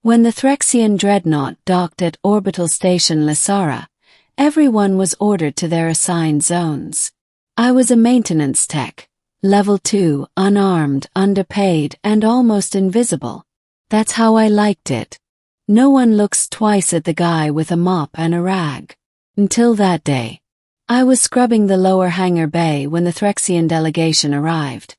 When the Threxian dreadnought docked at orbital station Lysara, everyone was ordered to their assigned zones. I was a maintenance tech, level 2, unarmed, underpaid, and almost invisible. That's how I liked it. No one looks twice at the guy with a mop and a rag. Until that day. I was scrubbing the lower hangar bay when the Threxian delegation arrived.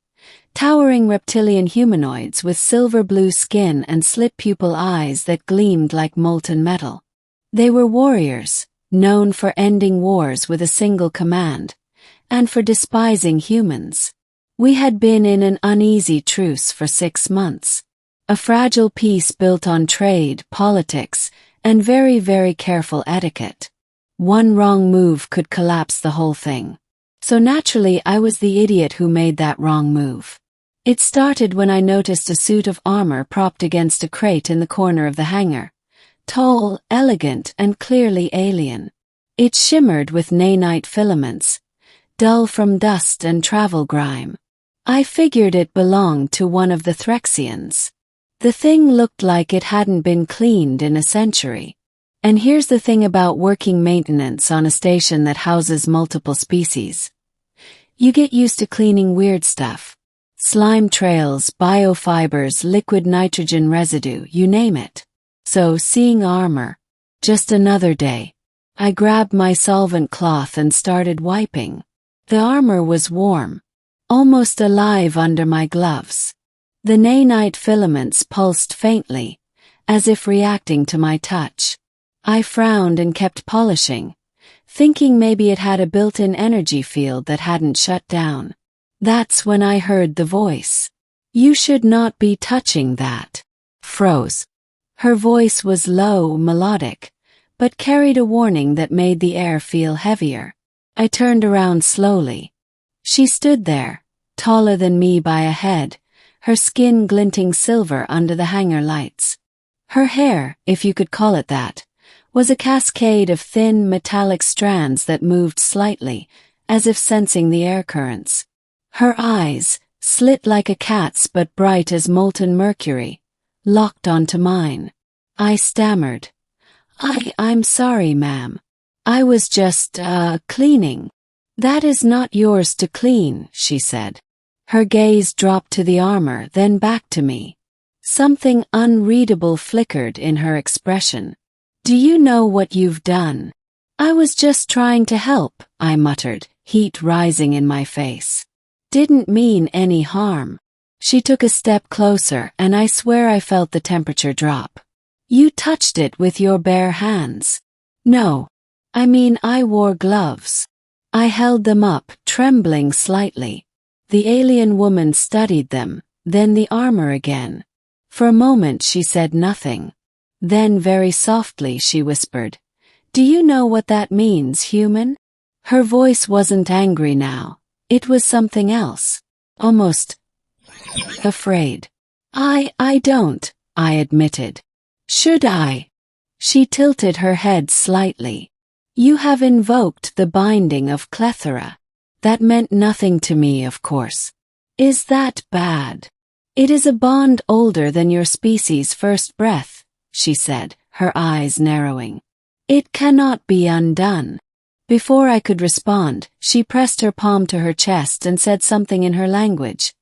Towering reptilian humanoids with silver-blue skin and slit-pupil eyes that gleamed like molten metal. They were warriors, known for ending wars with a single command, and for despising humans. We had been in an uneasy truce for 6 months. A fragile peace built on trade, politics, and very, very careful etiquette. One wrong move could collapse the whole thing. So naturally I was the idiot who made that wrong move. It started when I noticed a suit of armor propped against a crate in the corner of the hangar. Tall, elegant, and clearly alien. It shimmered with nanite filaments, dull from dust and travel grime. I figured it belonged to one of the Threxians. The thing looked like it hadn't been cleaned in a century. And here's the thing about working maintenance on a station that houses multiple species. You get used to cleaning weird stuff. Slime trails, biofibers, liquid nitrogen residue, you name it. So, seeing armor. Just another day. I grabbed my solvent cloth and started wiping. The armor was warm. Almost alive under my gloves. The nanite filaments pulsed faintly, as if reacting to my touch. I frowned and kept polishing, thinking maybe it had a built-in energy field that hadn't shut down. That's when I heard the voice. "You should not be touching that." Froze. Her voice was low, melodic, but carried a warning that made the air feel heavier. I turned around slowly. She stood there, taller than me by a head, her skin glinting silver under the hangar lights. Her hair, if you could call it that, was a cascade of thin, metallic strands that moved slightly, as if sensing the air currents. Her eyes, slit like a cat's but bright as molten mercury, locked onto mine. I stammered. I'm sorry, ma'am. I was just, cleaning." "That is not yours to clean," she said. Her gaze dropped to the armor, then back to me. Something unreadable flickered in her expression. "Do you know what you've done?" "I was just trying to help," I muttered, heat rising in my face. "Didn't mean any harm." She took a step closer and I swear I felt the temperature drop. "You touched it with your bare hands." "No. I mean I wore gloves." I held them up, trembling slightly. The alien woman studied them, then the armor again. For a moment she said nothing. Then very softly she whispered, "Do you know what that means, human?" Her voice wasn't angry now. It was something else. Almost afraid. I don't," I admitted. "Should I?" She tilted her head slightly. "You have invoked the binding of Clethra. That meant nothing to me, of course. Is that bad?" "It is a bond older than your species' first breath," she said, her eyes narrowing. "It cannot be undone." Before I could respond, she pressed her palm to her chest and said something in her language.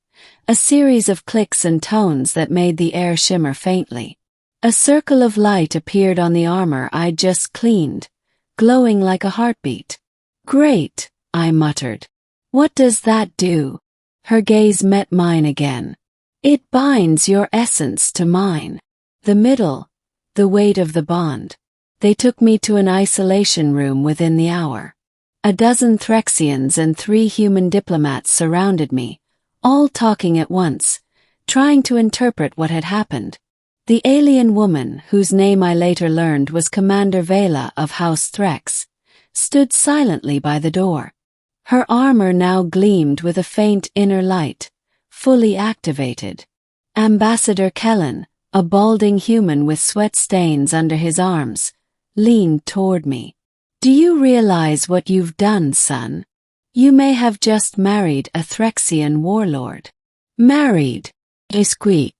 A series of clicks and tones that made the air shimmer faintly. A circle of light appeared on the armor I'd just cleaned, glowing like a heartbeat. "Great," I muttered. "What does that do?" Her gaze met mine again. "It binds your essence to mine." The middle, the weight of the bond. They took me to an isolation room within the hour. A dozen Threxians and 3 human diplomats surrounded me, all talking at once, trying to interpret what had happened. The alien woman, whose name I later learned was Commander Vela of House Threx, stood silently by the door. Her armor now gleamed with a faint inner light, fully activated. Ambassador Kellen, a balding human with sweat stains under his arms, leaned toward me. "Do you realize what you've done, son? You may have just married a Threxian warlord." "Married?" I squeaked.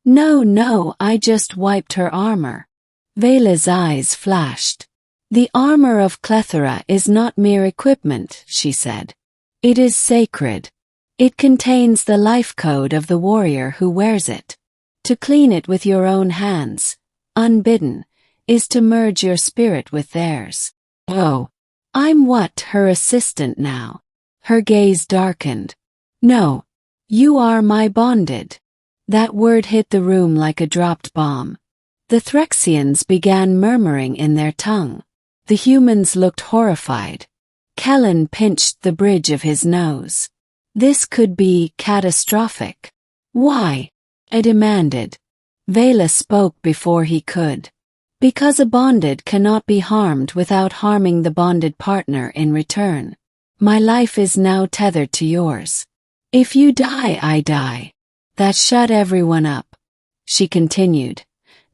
No, I just wiped her armor. Vela's eyes flashed. The armor of Clethra is not mere equipment, she said. It is sacred. It contains the life code of the warrior who wears it. To clean it with your own hands, unbidden, is to merge your spirit with theirs. Oh, I'm what, her assistant now? Her gaze darkened. No, you are my bonded. That word hit the room like a dropped bomb. The Threxians began murmuring in their tongue. The humans looked horrified. Kellen pinched the bridge of his nose. This could be catastrophic. Why? I demanded. Vela spoke before he could. Because a bonded cannot be harmed without harming the bonded partner in return. My life is now tethered to yours. If you die, I die. That shut everyone up. She continued.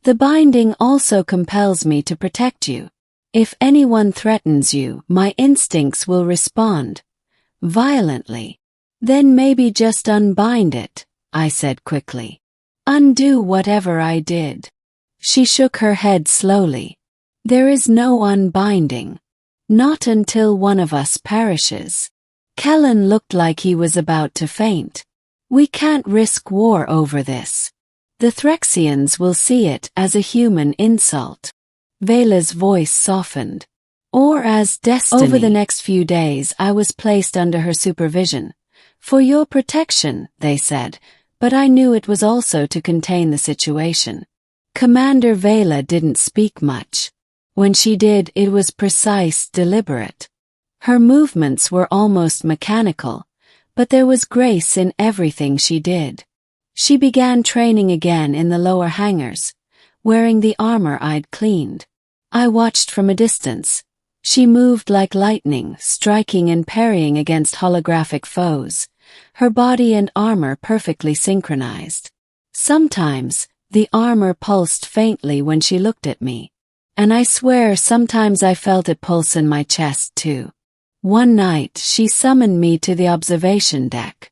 The binding also compels me to protect you. If anyone threatens you, my instincts will respond. Violently. Then maybe just unbind it, I said quickly. Undo whatever I did. She shook her head slowly. There is no unbinding. Not until one of us perishes. Kellen looked like he was about to faint. We can't risk war over this. The Threxians will see it as a human insult. Vela's voice softened. Or as destiny. Over the next few days I was placed under her supervision. For your protection, they said, but I knew it was also to contain the situation. Commander Vela didn't speak much. When she did, it was precise, deliberate. Her movements were almost mechanical, but there was grace in everything she did. She began training again in the lower hangars, wearing the armor I'd cleaned. I watched from a distance. She moved like lightning, striking and parrying against holographic foes, her body and armor perfectly synchronized. Sometimes, the armor pulsed faintly when she looked at me. And I swear sometimes I felt it pulse in my chest too. One night she summoned me to the observation deck.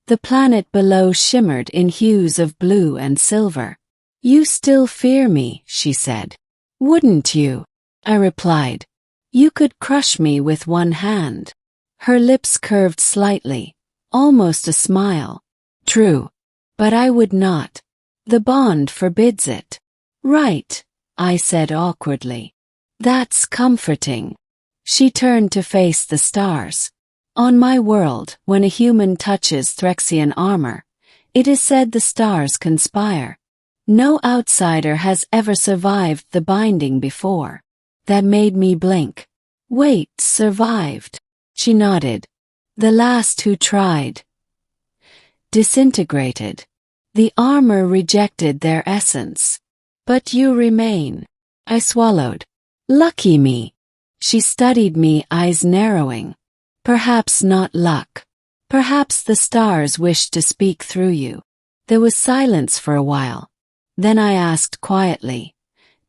The planet below shimmered in hues of blue and silver. You still fear me, she said. Wouldn't you? I replied. You could crush me with one hand. Her lips curved slightly, almost a smile. True. But I would not. The bond forbids it. Right, I said awkwardly. That's comforting. She turned to face the stars. On my world, when a human touches Threxian armor, it is said the stars conspire. No outsider has ever survived the binding before. That made me blink. Wait, survived? She nodded. The last who tried. Disintegrated. The armor rejected their essence. But you remain. I swallowed. Lucky me. She studied me, eyes narrowing. Perhaps not luck. Perhaps the stars wished to speak through you. There was silence for a while. Then I asked quietly,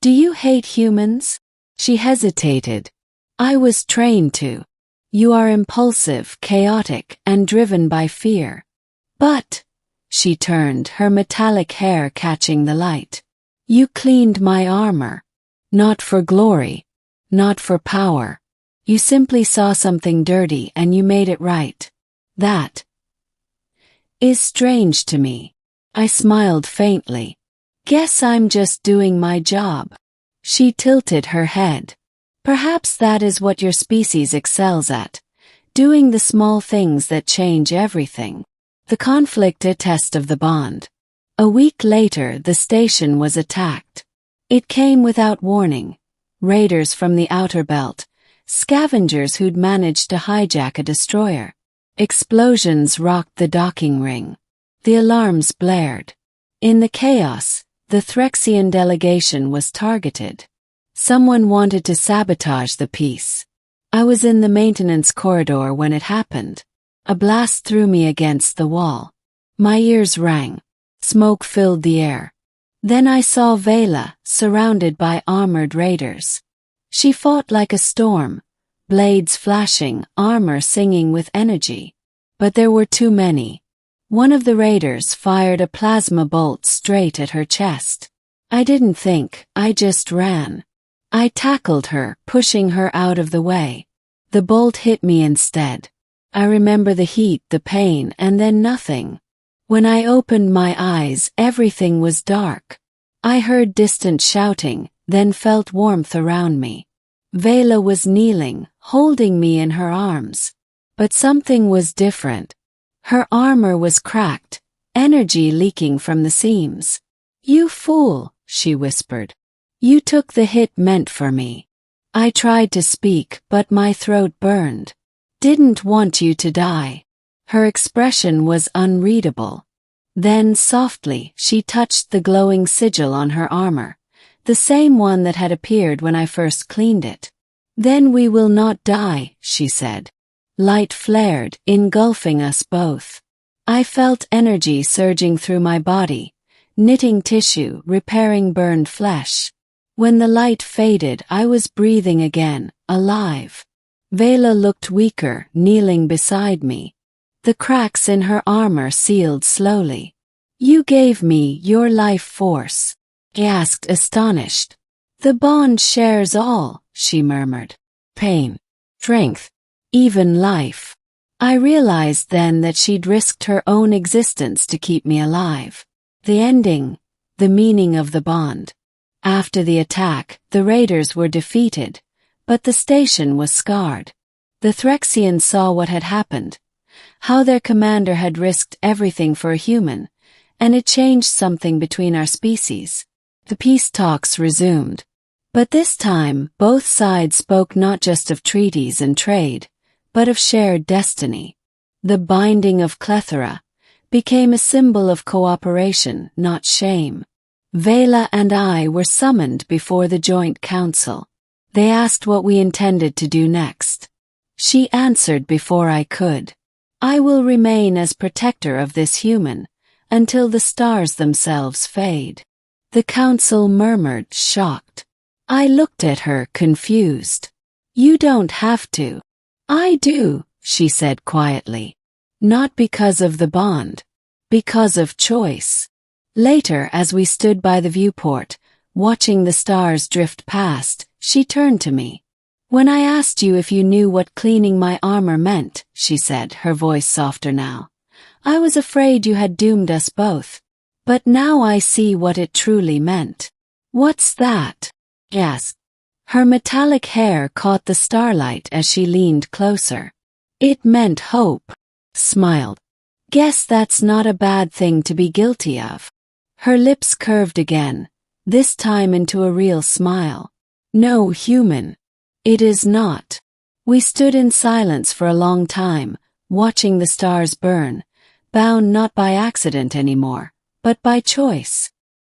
do you hate humans? She hesitated. I was trained to. You are impulsive, chaotic, and driven by fear. But, she turned, her metallic hair catching the light. You cleaned my armor. Not for glory. Not for power. You simply saw something dirty and you made it right. That is strange to me. I smiled faintly. Guess I'm just doing my job. She tilted her head. Perhaps that is what your species excels at. Doing the small things that change everything. The conflict a test of the bond. A week later the station was attacked. It came without warning. Raiders from the outer belt. Scavengers who'd managed to hijack a destroyer. Explosions rocked the docking ring. The alarms blared. In the chaos, the Threxian delegation was targeted. Someone wanted to sabotage the peace. I was in the maintenance corridor when it happened. A blast threw me against the wall. My ears rang. Smoke filled the air. Then I saw Vela, surrounded by armored raiders. She fought like a storm, blades flashing, armor singing with energy. But there were too many. One of the raiders fired a plasma bolt straight at her chest. I didn't think, I just ran. I tackled her, pushing her out of the way. The bolt hit me instead. I remember the heat, the pain, and then nothing. When I opened my eyes, everything was dark. I heard distant shouting, then felt warmth around me. Vela was kneeling, holding me in her arms. But something was different. Her armor was cracked, energy leaking from the seams. "You fool," she whispered. "You took the hit meant for me." I tried to speak, but my throat burned. "Didn't want you to die." Her expression was unreadable. Then, softly, she touched the glowing sigil on her armor, the same one that had appeared when I first cleaned it. "Then we will not die," she said. Light flared, engulfing us both. I felt energy surging through my body, knitting tissue, repairing burned flesh. When the light faded, I was breathing again, alive. Vela looked weaker, kneeling beside me. The cracks in her armor sealed slowly. "You gave me your life force," I asked, astonished. "The bond shares all," she murmured. "Pain, strength, even life." I realized then that she'd risked her own existence to keep me alive. The ending, the meaning of the bond. After the attack, the raiders were defeated, but the station was scarred. The Threxians saw what had happened, how their commander had risked everything for a human, and it changed something between our species. The peace talks resumed. But this time, both sides spoke not just of treaties and trade, but of shared destiny. The binding of Clethra became a symbol of cooperation, not shame. Vela and I were summoned before the Joint Council. They asked what we intended to do next. She answered before I could. "I will remain as protector of this human, until the stars themselves fade." The council murmured, shocked. I looked at her, confused. "You don't have to." "I do," she said quietly. "Not because of the bond. Because of choice." Later, as we stood by the viewport, watching the stars drift past, she turned to me. "When I asked you if you knew what cleaning my armor meant," she said, her voice softer now, "I was afraid you had doomed us both. But now I see what it truly meant." "What's that?" I asked. Her metallic hair caught the starlight as she leaned closer. "It meant hope," smiled. "Guess that's not a bad thing to be guilty of." Her lips curved again, this time into a real smile. "No, human. It is not." We stood in silence for a long time, watching the stars burn, bound not by accident anymore, but by choice.